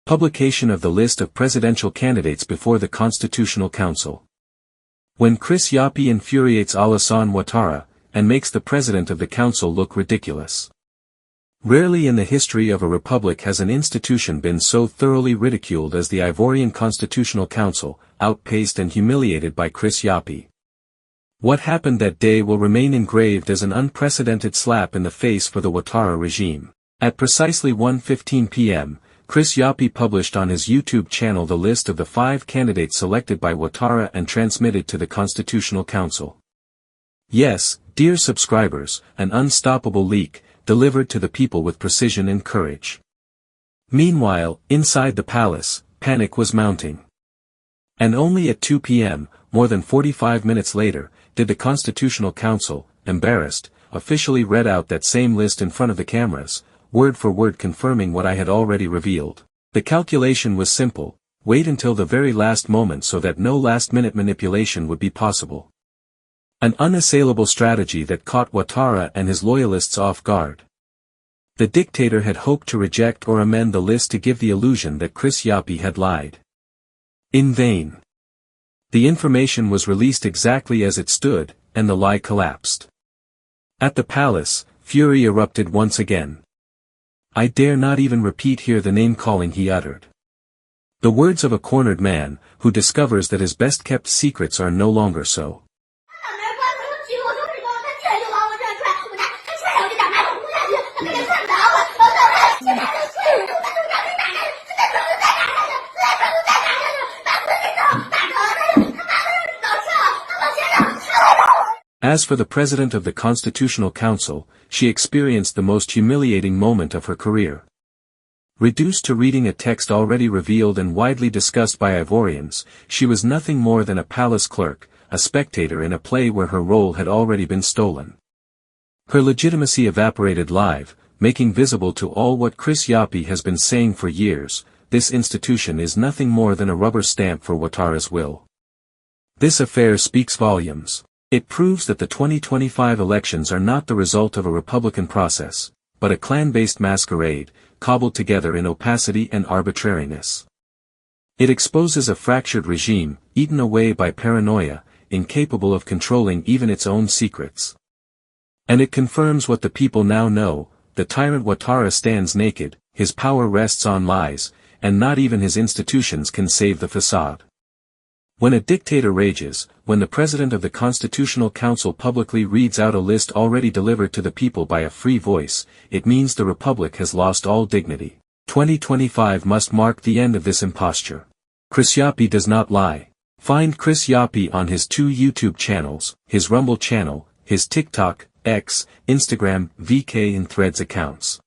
Publication of the list of presidential candidates before the Constitutional Council. When Chris Yapi infuriates Alassane Ouattara, and makes the president of the council look ridiculous. Rarely in the history of a republic has an institution been so thoroughly ridiculed as the Ivorian Constitutional Council, outpaced and humiliated by Chris Yapi. What happened that day will remain engraved as an unprecedented slap in the face for the Ouattara regime. At precisely 1:15 p.m., Chris Yapi published on his YouTube channel the list of the 5 candidates selected by Ouattara and transmitted to the Constitutional Council. Yes, dear subscribers, an unstoppable leak, delivered to the people with precision and courage. Meanwhile, inside the palace, panic was mounting. And only at 2 p.m., more than 45 minutes later, did the Constitutional Council, embarrassed, officially read out that same list in front of the cameras, word for word confirming what I had already revealed. The calculation was simple: wait until the very last moment so that no last-minute manipulation would be possible. An unassailable strategy that caught Ouattara and his loyalists off guard. The dictator had hoped to reject or amend the list to give the illusion that Chris Yapi had lied. In vain. The information was released exactly as it stood, and the lie collapsed. At the palace, fury erupted once again. I dare not even repeat here the name-calling he uttered. The words of a cornered man, who discovers that his best-kept secrets are no longer so. As for the president of the Constitutional Council, she experienced the most humiliating moment of her career. Reduced to reading a text already revealed and widely discussed by Ivorians, she was nothing more than a palace clerk, a spectator in a play where her role had already been stolen. Her legitimacy evaporated live, making visible to all what Chris Yapi has been saying for years: this institution is nothing more than a rubber stamp for Ouattara's will. This affair speaks volumes. It proves that the 2025 elections are not the result of a Republican process, but a clan-based masquerade, cobbled together in opacity and arbitrariness. It exposes a fractured regime, eaten away by paranoia, incapable of controlling even its own secrets. And it confirms what the people now know: the tyrant Ouattara stands naked, his power rests on lies, and not even his institutions can save the facade. When a dictator rages, when the president of the Constitutional Council publicly reads out a list already delivered to the people by a free voice, it means the republic has lost all dignity. 2025 must mark the end of this imposture. Chris Yapi does not lie. Find Chris Yapi on his 2 YouTube channels, his Rumble channel, his TikTok, X, Instagram, VK and Threads accounts.